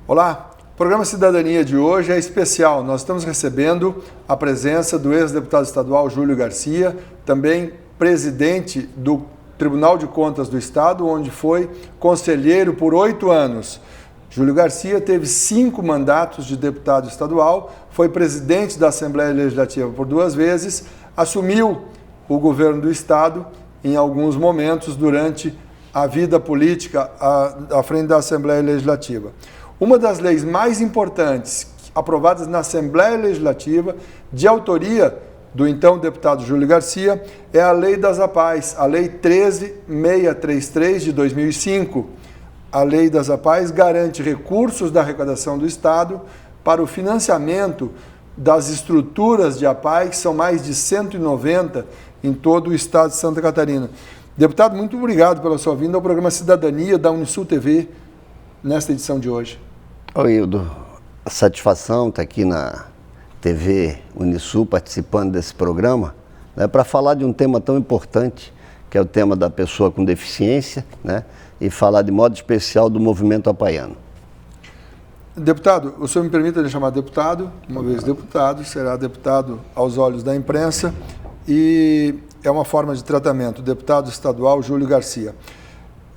Olá, o programa Cidadania de hoje é especial. Nós estamos recebendo a presença do ex-deputado estadual Júlio Garcia, também presidente do Tribunal de Contas do Estado, onde foi conselheiro por 8 anos. Júlio Garcia teve 5 mandatos de deputado estadual, foi presidente da Assembleia Legislativa por 2 vezes, assumiu o governo do Estado em alguns momentos durante a vida política à frente da Assembleia Legislativa. Uma das leis mais importantes aprovadas na Assembleia Legislativa, de autoria do então deputado Júlio Garcia, é a Lei das APAES, a Lei 13.633 de 2005. A Lei das APAES garante recursos da arrecadação do Estado para o financiamento das estruturas de APAES, que são mais de 190 em todo o Estado de Santa Catarina. Deputado, muito obrigado pela sua vinda ao programa Cidadania da Unisul TV, nesta edição de hoje. Oi, Hildo. A satisfação estar aqui na TV Unisul participando desse programa, né, para falar de um tema tão importante, que é o tema da pessoa com deficiência, né, e falar de modo especial do movimento apaiano. Deputado, o senhor me permite lhe chamar deputado, uma vez deputado, será deputado aos olhos da imprensa e é uma forma de tratamento, deputado estadual Júlio Garcia.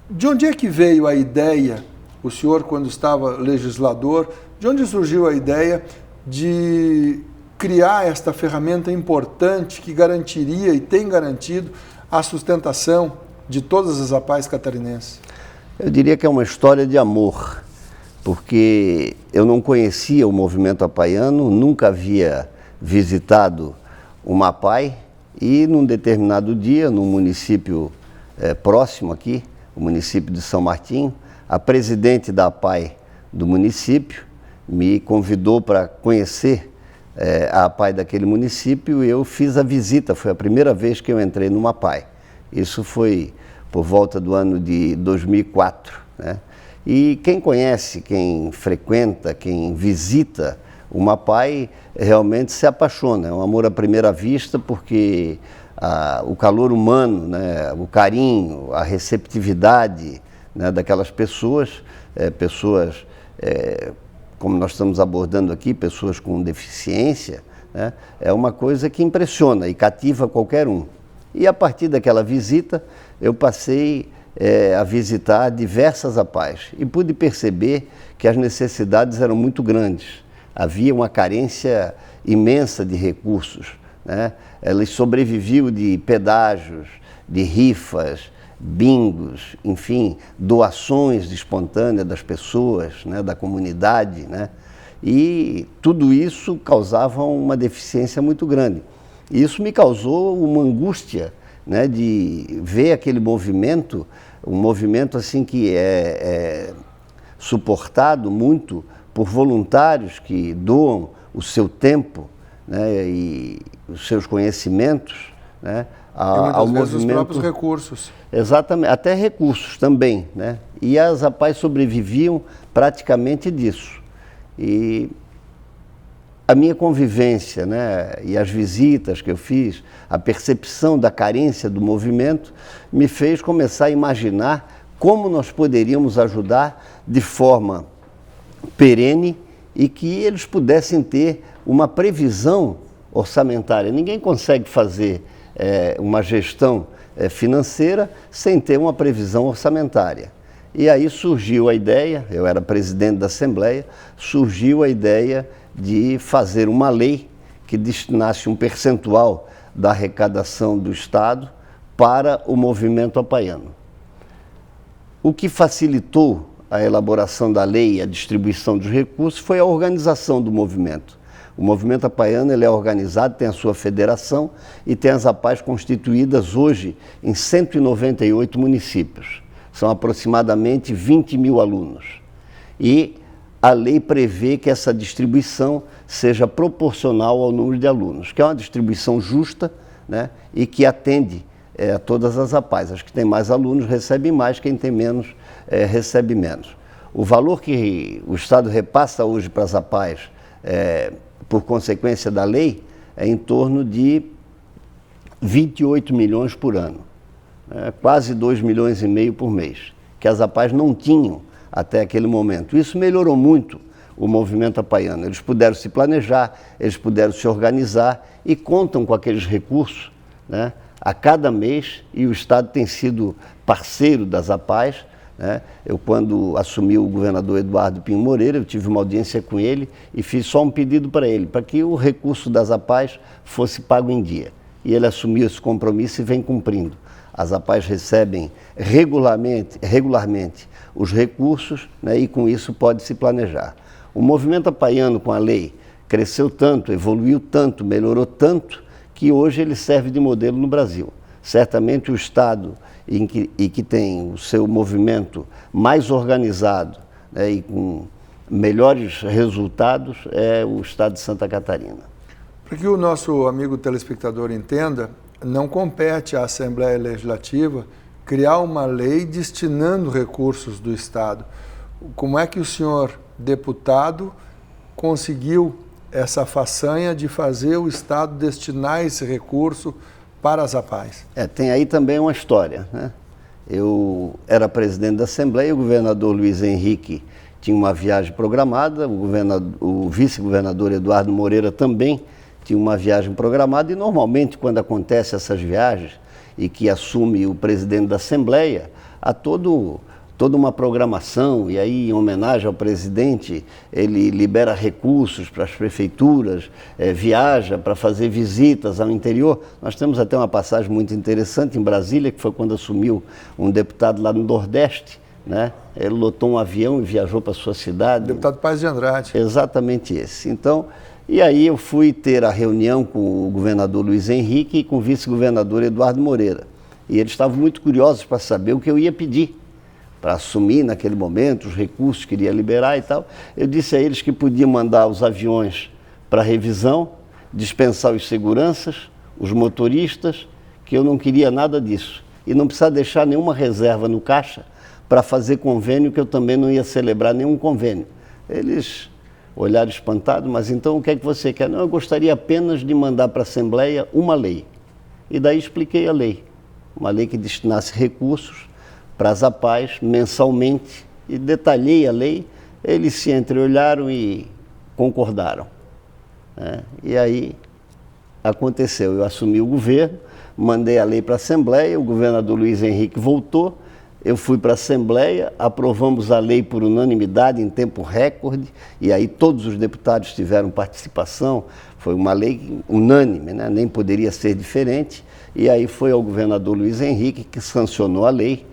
De onde é que veio a ideia, o senhor quando estava legislador, de onde surgiu a ideia de criar esta ferramenta importante que garantiria e tem garantido a sustentação de todas as APAES catarinenses? Eu diria que é uma história de amor, porque eu não conhecia o movimento apaiano, nunca havia visitado uma APAE e num determinado dia, num município próximo aqui, o município de São Martinho, a presidente da APAE do município me convidou para conhecer a APAE daquele município e eu fiz a visita, foi a primeira vez que eu entrei numa APAE. Isso foi por volta do ano de 2004, né? E quem conhece, quem frequenta, quem visita uma APAE realmente se apaixona, é um amor à primeira vista porque o calor humano, né, o carinho, a receptividade, né, daquelas pessoas, como nós estamos abordando aqui, pessoas com deficiência, né, é uma coisa que impressiona e cativa qualquer um. E a partir daquela visita, eu passei a visitar diversas APAES e pude perceber que as necessidades eram muito grandes. Havia uma carência imensa de recursos, né? Elas sobreviviam de pedágios, de rifas, bingos, enfim, doações espontâneas das pessoas, né, da comunidade, né? E tudo isso causava uma deficiência muito grande. E isso me causou uma angústia, né, de ver aquele movimento, um movimento assim que é suportado muito por voluntários que doam o seu tempo, né, e os seus conhecimentos, né, ao movimento. Os próprios recursos. Exatamente, até recursos também, né? E as APAES sobreviviam praticamente disso. E a minha convivência, né, e as visitas que eu fiz, a percepção da carência do movimento, me fez começar a imaginar como nós poderíamos ajudar de forma perene e que eles pudessem ter uma previsão orçamentária. Ninguém consegue fazer uma gestão financeira sem ter uma previsão orçamentária. E aí surgiu a ideia, eu era presidente da Assembleia, surgiu a ideia de fazer uma lei que destinasse um percentual da arrecadação do Estado para o movimento apaiano. O que facilitou a elaboração da lei e a distribuição dos recursos foi a organização do movimento. O movimento apaiano ele é organizado, tem a sua federação e tem as APAES constituídas hoje em 198 municípios. São aproximadamente 20 mil alunos. E a lei prevê que essa distribuição seja proporcional ao número de alunos, que é uma distribuição justa, né, e que atende a todas as APAES. As que têm mais alunos recebem mais, quem tem menos recebe menos. O valor que o Estado repassa hoje para as APAES, por consequência da lei, é em torno de 28 milhões por ano, quase 2,5 milhões por mês, que as APAES não tinham até aquele momento. Isso melhorou muito o movimento apaiano. Eles puderam se planejar, eles puderam se organizar e contam com aqueles recursos, né, a cada mês, e o Estado tem sido parceiro das APAES, né? Eu, quando assumi o governador Eduardo Pinho Moreira, eu tive uma audiência com ele e fiz só um pedido para ele, para que o recurso das APAES fosse pago em dia. E ele assumiu esse compromisso e vem cumprindo. As APAES recebem regularmente os recursos, né, e com isso pode se planejar. O movimento apaiano com a lei cresceu tanto, evoluiu tanto, melhorou tanto, que hoje ele serve de modelo no Brasil. Certamente o Estado que tem o seu movimento mais organizado, né, e com melhores resultados é o Estado de Santa Catarina. Para que o nosso amigo telespectador entenda, não compete à Assembleia Legislativa criar uma lei destinando recursos do Estado. Como é que o senhor, deputado, conseguiu essa façanha de fazer o Estado destinar esse recurso para as APAES? Tem aí também uma história, né? Eu era presidente da Assembleia, o governador Luiz Henrique tinha uma viagem programada, o vice-governador Eduardo Moreira também tinha uma viagem programada, e normalmente quando acontecem essas viagens e que assume o presidente da Assembleia, há toda uma programação, e aí, em homenagem ao presidente, ele libera recursos para as prefeituras, viaja para fazer visitas ao interior. Nós temos até uma passagem muito interessante em Brasília, que foi quando assumiu um deputado lá no Nordeste, né? Ele lotou um avião e viajou para a sua cidade. Deputado Paz de Andrade. Exatamente esse. Então, e aí eu fui ter a reunião com o governador Luiz Henrique e com o vice-governador Eduardo Moreira. E eles estavam muito curiosos para saber o que eu ia pedir para assumir naquele momento, os recursos que iria liberar e tal. Eu disse a eles que podia mandar os aviões para revisão, dispensar os seguranças, os motoristas, que eu não queria nada disso. E não precisava deixar nenhuma reserva no caixa para fazer convênio, que eu também não ia celebrar nenhum convênio. Eles olharam espantados, mas então o que é que você quer? Não, eu gostaria apenas de mandar para a Assembleia uma lei. E daí expliquei a lei. Uma lei que destinasse recursos para as APAES mensalmente, e detalhei a lei. Eles se entreolharam e concordaram, né? E aí aconteceu, eu assumi o governo, mandei a lei para a Assembleia, o governador Luiz Henrique voltou, eu fui para a Assembleia, aprovamos a lei por unanimidade em tempo recorde, e aí todos os deputados tiveram participação, foi uma lei unânime, né? Nem poderia ser diferente, e aí foi ao governador Luiz Henrique que sancionou a lei.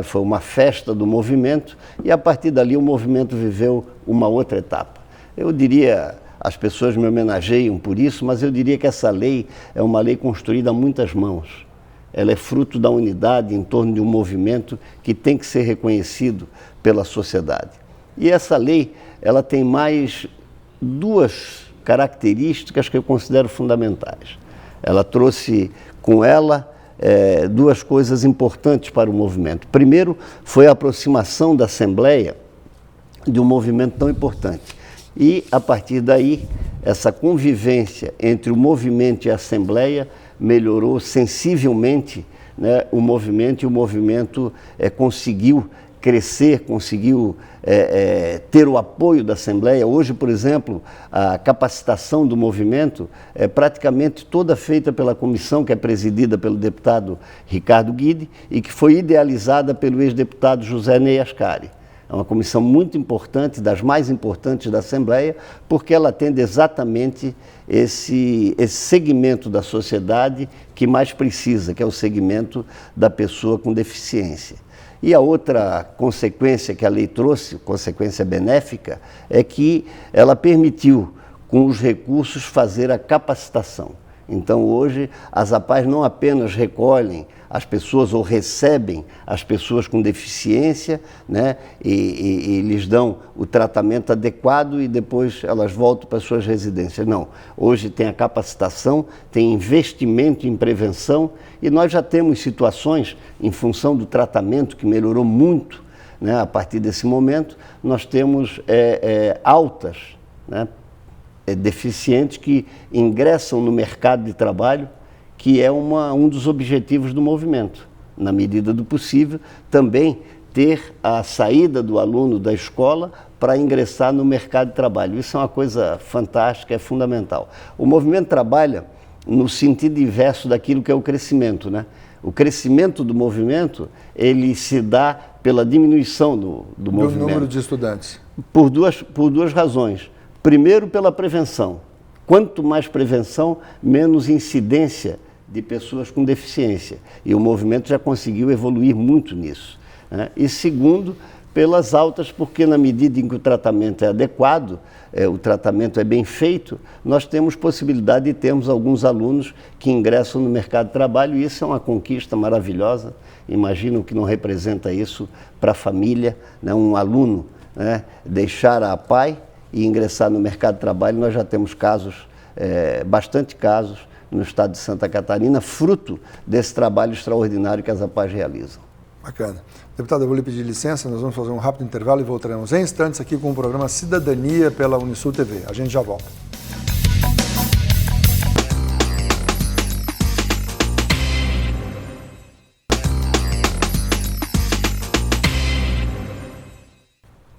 Foi uma festa do movimento, e a partir dali o movimento viveu uma outra etapa. Eu diria, as pessoas me homenageiam por isso, mas eu diria que essa lei é uma lei construída a muitas mãos. Ela é fruto da unidade em torno de um movimento que tem que ser reconhecido pela sociedade. E essa lei, ela tem mais duas características que eu considero fundamentais. Ela trouxe com ela duas coisas importantes para o movimento. Primeiro, foi a aproximação da Assembleia de um movimento tão importante. E, a partir daí, essa convivência entre o movimento e a Assembleia melhorou sensivelmente, né, o movimento, e o movimento conseguiu crescer, conseguiu ter o apoio da Assembleia. Hoje, por exemplo, a capacitação do movimento é praticamente toda feita pela comissão, que é presidida pelo deputado Ricardo Guide e que foi idealizada pelo ex-deputado José Ney Ascari. É uma comissão muito importante, das mais importantes da Assembleia, porque ela atende exatamente esse segmento da sociedade que mais precisa, que é o segmento da pessoa com deficiência. E a outra consequência que a lei trouxe, consequência benéfica, é que ela permitiu, com os recursos, fazer a capacitação. Então, hoje, as APAES não apenas recolhem as pessoas ou recebem as pessoas com deficiência, né, e lhes dão o tratamento adequado e depois elas voltam para suas residências. Não, hoje tem a capacitação, tem investimento em prevenção, e nós já temos situações, em função do tratamento que melhorou muito, né, a partir desse momento, nós temos altas, né, deficientes que ingressam no mercado de trabalho, que é um dos objetivos do movimento. Na medida do possível, também ter a saída do aluno da escola para ingressar no mercado de trabalho. Isso é uma coisa fantástica, é fundamental. O movimento trabalha no sentido inverso daquilo que é o crescimento, né? O crescimento do movimento, ele se dá pela diminuição do movimento. Do número de estudantes. Por duas razões. Primeiro, pela prevenção. Quanto mais prevenção, menos incidência de pessoas com deficiência. E o movimento já conseguiu evoluir muito nisso, né? E segundo, pelas altas, porque na medida em que o tratamento é adequado, o tratamento é bem feito, nós temos possibilidade de termos alguns alunos que ingressam no mercado de trabalho, e isso é uma conquista maravilhosa. Imagino que não representa isso para a família, né? Um aluno, né, deixar a pai e ingressar no mercado de trabalho. Nós já temos casos, bastante casos, no estado de Santa Catarina, fruto desse trabalho extraordinário que as APAES realizam. Bacana. Deputado, eu vou lhe pedir licença, nós vamos fazer um rápido intervalo e voltaremos em instantes aqui com o programa Cidadania pela Unisul TV. A gente já volta.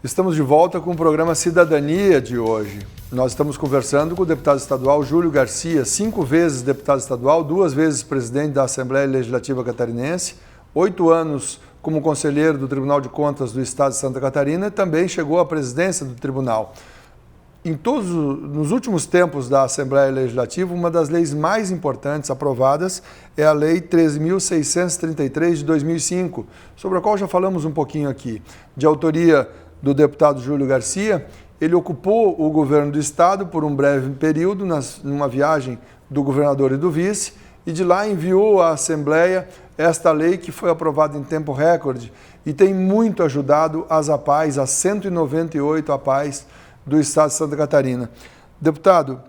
Estamos de volta com o programa Cidadania de hoje. Nós estamos conversando com o deputado estadual Júlio Garcia, 5 vezes deputado estadual, 2 vezes presidente da Assembleia Legislativa Catarinense, 8 anos como conselheiro do Tribunal de Contas do Estado de Santa Catarina, e também chegou à presidência do tribunal. Nos últimos tempos da Assembleia Legislativa, uma das leis mais importantes aprovadas é a Lei 13.633 de 2005, sobre a qual já falamos um pouquinho aqui, de autoria do deputado Júlio Garcia. Ele ocupou o governo do estado por um breve período, numa viagem do governador e do vice, e de lá enviou à Assembleia esta lei, que foi aprovada em tempo recorde e tem muito ajudado as APAES, as 198 APAES do estado de Santa Catarina. Deputado,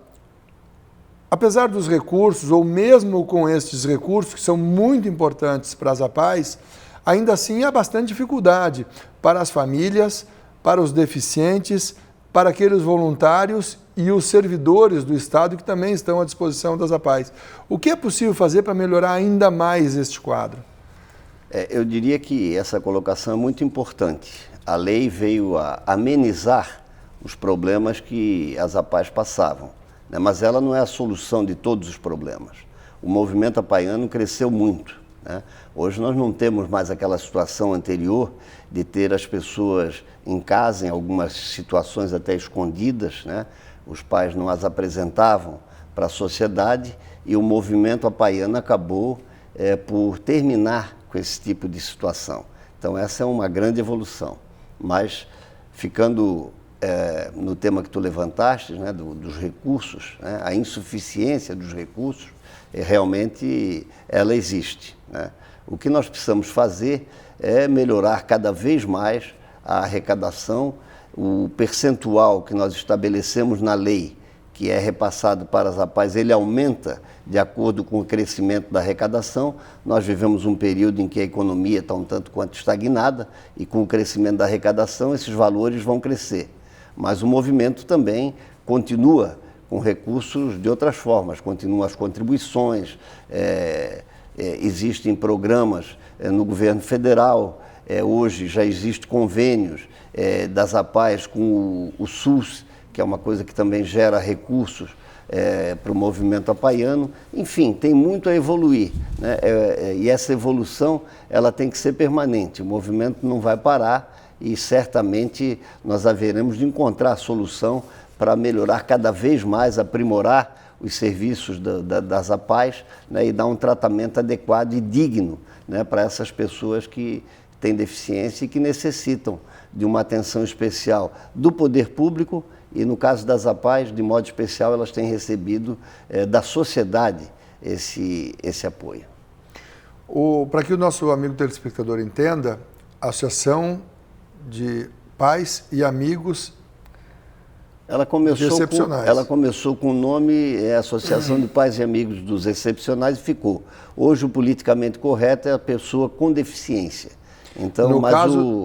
apesar dos recursos, ou mesmo com estes recursos, que são muito importantes para as APAES, ainda assim há bastante dificuldade para as famílias, para os deficientes, para aqueles voluntários e os servidores do Estado que também estão à disposição das APAES. O que é possível fazer para melhorar ainda mais este quadro? Eu diria que essa colocação é muito importante. A lei veio a amenizar os problemas que as APAES passavam, né? Mas ela não é a solução de todos os problemas. O movimento apaiano cresceu muito, né? Hoje nós não temos mais aquela situação anterior de ter as pessoas em casa, em algumas situações até escondidas, né? Os pais não as apresentavam para a sociedade, e o movimento apaiano acabou por terminar com esse tipo de situação. Então essa é uma grande evolução. Mas ficando no tema que tu levantaste, né, dos recursos, né, a insuficiência dos recursos, realmente ela existe, né? O que nós precisamos fazer é melhorar cada vez mais a arrecadação. O percentual que nós estabelecemos na lei, que é repassado para as APAES, ele aumenta de acordo com o crescimento da arrecadação. Nós vivemos um período em que a economia está um tanto quanto estagnada, e com o crescimento da arrecadação esses valores vão crescer. Mas o movimento também continua com recursos de outras formas, continuam as contribuições, existem programas no governo federal, hoje já existem convênios das APAES com o SUS, que é uma coisa que também gera recursos para o movimento apaiano. Enfim, tem muito a evoluir, né? E essa evolução ela tem que ser permanente. O movimento não vai parar, e certamente nós haveremos de encontrar a solução para melhorar cada vez mais, aprimorar os serviços das APAES, né, e dar um tratamento adequado e digno, né, para essas pessoas que têm deficiência e que necessitam de uma atenção especial do poder público. E no caso das APAES, de modo especial, elas têm recebido da sociedade esse apoio. Para que o nosso amigo telespectador entenda, a Associação de Pais e Amigos Excepcionais. Ela começou com o nome Associação de Pais e Amigos dos Excepcionais e ficou. Hoje o politicamente correto é a pessoa com deficiência. Então,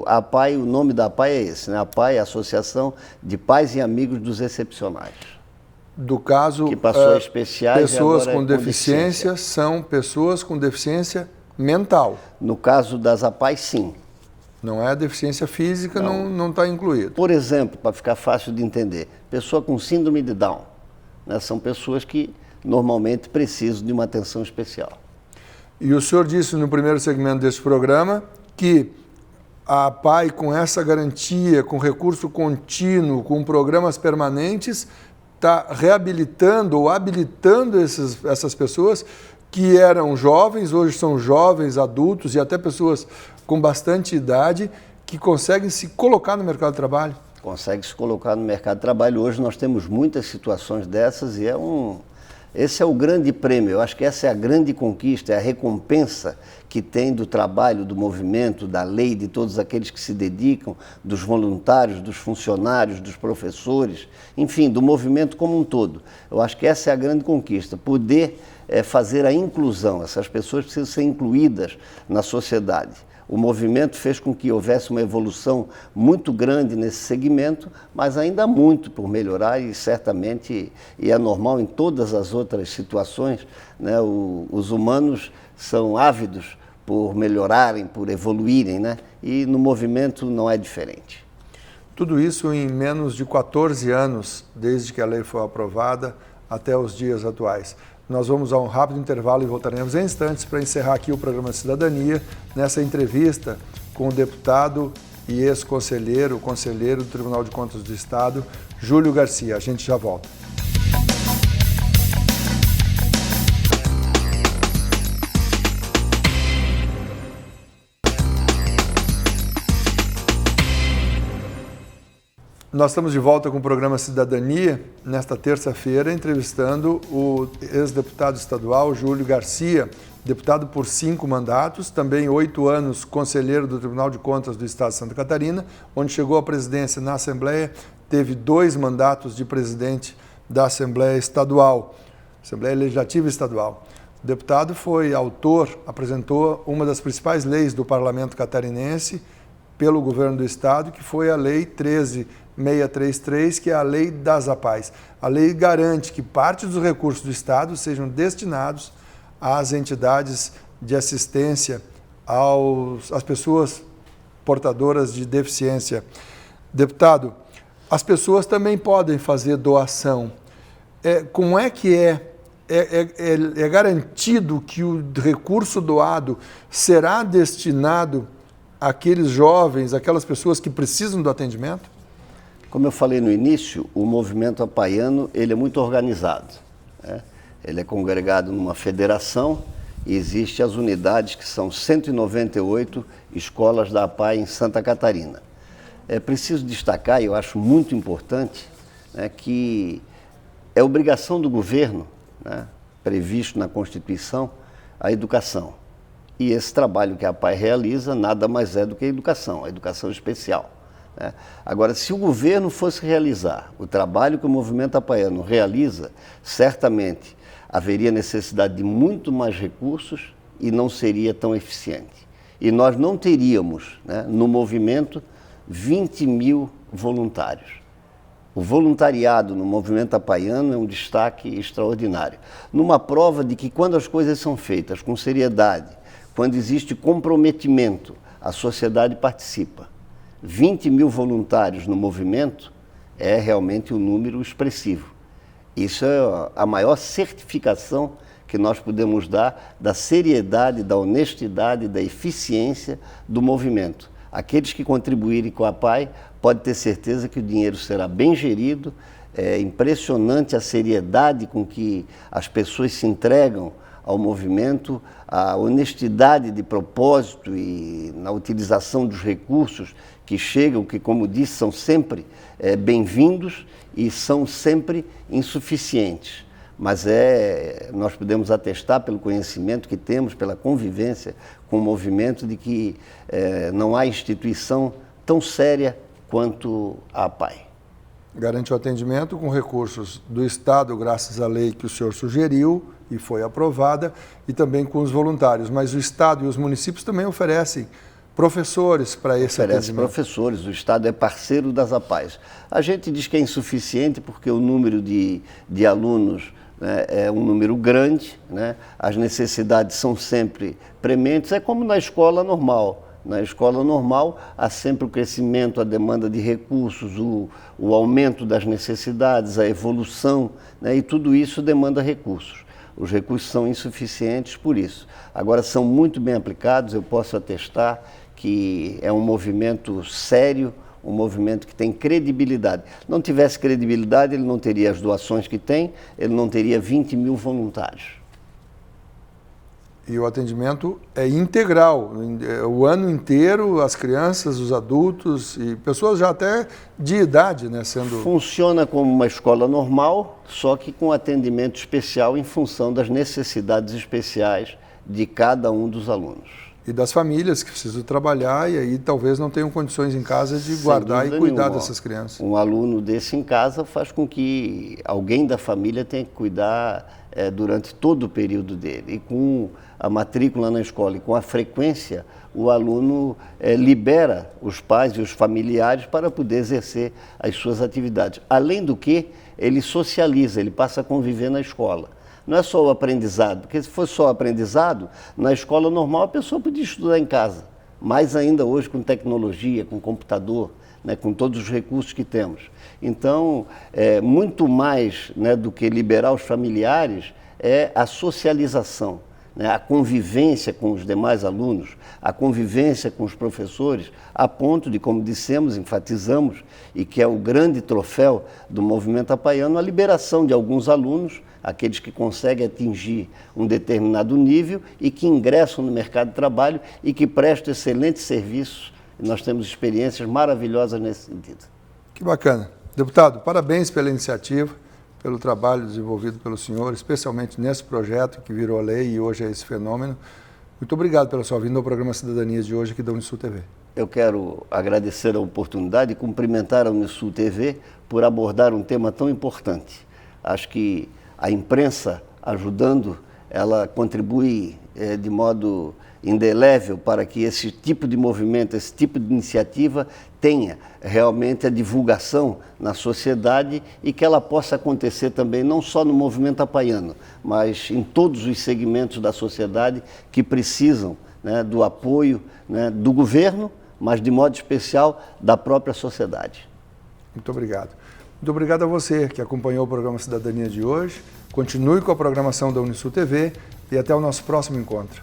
a APAE, o nome da APAE é esse, né? A APAE é a Associação de Pais e Amigos dos Excepcionais. Do caso, que passou a especiais, pessoas com deficiência são pessoas com deficiência mental. No caso das APAES, sim. Não é a deficiência física, não está incluído. Por exemplo, para ficar fácil de entender, pessoa com síndrome de Down, né, são pessoas que normalmente precisam de uma atenção especial. E o senhor disse no primeiro segmento desse programa que a APAE, com essa garantia, com recurso contínuo, com programas permanentes, está reabilitando ou habilitando essas pessoas que eram jovens, hoje são jovens, adultos e até pessoas com bastante idade que conseguem se colocar no mercado de trabalho. Consegue se colocar no mercado de trabalho. Hoje nós temos muitas situações dessas e esse é o grande prêmio. Eu acho que essa é a grande conquista, é a recompensa que tem do trabalho, do movimento, da lei, de todos aqueles que se dedicam, dos voluntários, dos funcionários, dos professores, enfim, do movimento como um todo. Eu acho que essa é a grande conquista, poder fazer a inclusão. Essas pessoas precisam ser incluídas na sociedade. O movimento fez com que houvesse uma evolução muito grande nesse segmento, mas ainda há muito por melhorar e certamente, e é normal em todas as outras situações, né, os humanos são ávidos por melhorarem, por evoluírem, né, e no movimento não é diferente. Tudo isso em menos de 14 anos, desde que a lei foi aprovada até os dias atuais. Nós vamos a um rápido intervalo e voltaremos em instantes para encerrar aqui o programa Cidadania, nessa entrevista com o deputado e ex-conselheiro, conselheiro do Tribunal de Contas do Estado, Júlio Garcia. A gente já volta. Nós estamos de volta com o programa Cidadania, nesta terça-feira, entrevistando o ex-deputado estadual Júlio Garcia, deputado por 5 mandatos, também 8 anos conselheiro do Tribunal de Contas do Estado de Santa Catarina, onde chegou à presidência na Assembleia, teve 2 mandatos de presidente da Assembleia Estadual, Assembleia Legislativa Estadual. O deputado foi autor, apresentou uma das principais leis do Parlamento catarinense pelo governo do Estado, que foi a Lei 13.633, que é a Lei das APAES. A lei garante que parte dos recursos do Estado sejam destinados às entidades de assistência às pessoas portadoras de deficiência. Deputado, as pessoas também podem fazer doação. Como é que é garantido que o recurso doado será destinado àqueles jovens, aquelas pessoas que precisam do atendimento? Como eu falei no início, o movimento apaiano ele é muito organizado, né? Ele é congregado numa federação e existem as unidades que são 198 escolas da APAE em Santa Catarina. É preciso destacar, e eu acho muito importante, né, que é obrigação do governo, né, previsto na Constituição, a educação. E esse trabalho que a APAE realiza nada mais é do que a educação especial. Agora, se o governo fosse realizar o trabalho que o movimento apaiano realiza, certamente haveria necessidade de muito mais recursos e não seria tão eficiente. E nós não teríamos, né, no movimento 20 mil voluntários. O voluntariado no movimento apaiano é um destaque extraordinário. Numa prova de que quando as coisas são feitas com seriedade, quando existe comprometimento, a sociedade participa. 20 mil voluntários no movimento é realmente um número expressivo. Isso é a maior certificação que nós podemos dar da seriedade, da honestidade, da eficiência do movimento. Aqueles que contribuírem com a APAE podem ter certeza que o dinheiro será bem gerido. É impressionante a seriedade com que as pessoas se entregam ao movimento, a honestidade de propósito e na utilização dos recursos que chegam, que, como disse, são sempre bem-vindos e são sempre insuficientes. Mas nós podemos atestar pelo conhecimento que temos, pela convivência com o movimento, de que não há instituição tão séria quanto a APAE. Garante o atendimento com recursos do Estado, graças à lei que o senhor sugeriu e foi aprovada, e também com os voluntários. Mas o Estado e os municípios também oferecem professores para esse atendimento. Oferece professores, o Estado é parceiro das APAES. A gente diz que é insuficiente porque o número de alunos, né, é um número grande, né? As necessidades são sempre prementes, é como na escola normal. Na escola normal, há sempre o crescimento, a demanda de recursos, o aumento das necessidades, a evolução, né? E tudo isso demanda recursos. Os recursos são insuficientes por isso. Agora, são muito bem aplicados, eu posso atestar que é um movimento sério, um movimento que tem credibilidade. Não tivesse credibilidade, ele não teria as doações que tem, ele não teria 20 mil voluntários. E o atendimento é integral, o ano inteiro, as crianças, os adultos e pessoas já até de idade, né, sendo... Funciona como uma escola normal, só que com atendimento especial em função das necessidades especiais de cada um dos alunos. E das famílias que precisam trabalhar e aí talvez não tenham condições em casa de guardar e cuidar dessas crianças. Um aluno desse em casa faz com que alguém da família tenha que cuidar durante todo o período dele. E com a matrícula na escola e com a frequência, o aluno libera os pais e os familiares para poder exercer as suas atividades. Além do que, ele socializa, ele passa a conviver na escola. Não é só o aprendizado, porque se fosse só o aprendizado, na escola normal a pessoa podia estudar em casa. Mais ainda hoje com tecnologia, com computador, né, com todos os recursos que temos. Então, muito mais, né, do que liberar os familiares, é a socialização, né, a convivência com os demais alunos, a convivência com os professores, a ponto de, como dissemos, enfatizamos, e que é o grande troféu do movimento apaiano, a liberação de alguns alunos, aqueles que conseguem atingir um determinado nível e que ingressam no mercado de trabalho e que prestam excelentes serviços. Nós temos experiências maravilhosas nesse sentido. Que bacana. Deputado, parabéns pela iniciativa, pelo trabalho desenvolvido pelo senhor, especialmente nesse projeto que virou lei e hoje é esse fenômeno. Muito obrigado pela sua vinda ao programa Cidadania de hoje aqui da Unisul TV. Eu quero agradecer a oportunidade e cumprimentar a Unisul TV por abordar um tema tão importante. Acho que a imprensa ajudando, ela contribui de modo indelével para que esse tipo de movimento, esse tipo de iniciativa tenha realmente a divulgação na sociedade e que ela possa acontecer também não só no movimento apaiano, mas em todos os segmentos da sociedade que precisam, né, do apoio, né, do governo, mas de modo especial da própria sociedade. Muito obrigado. Muito obrigado a você que acompanhou o programa Cidadania de hoje. Continue com a programação da Unisul TV e até o nosso próximo encontro.